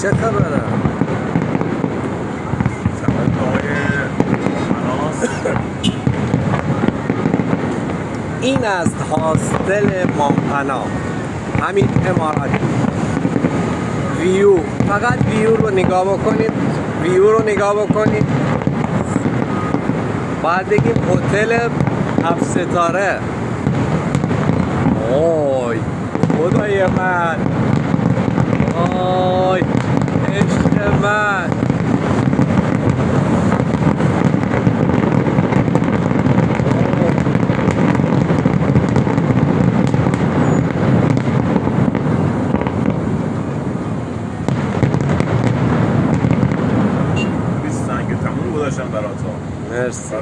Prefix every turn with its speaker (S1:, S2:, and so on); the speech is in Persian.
S1: چه خبره؟ این است هاستل ماهپناه، همین اماراتی. ویو، فقط ویو رو نگاه بکنید، ویو رو نگاه بکنید. بعد بگیم هتل 7 ستاره. اوی خدای من، آی عشق من.
S2: سنگ تموم گذاشتم برات.
S1: مرسی.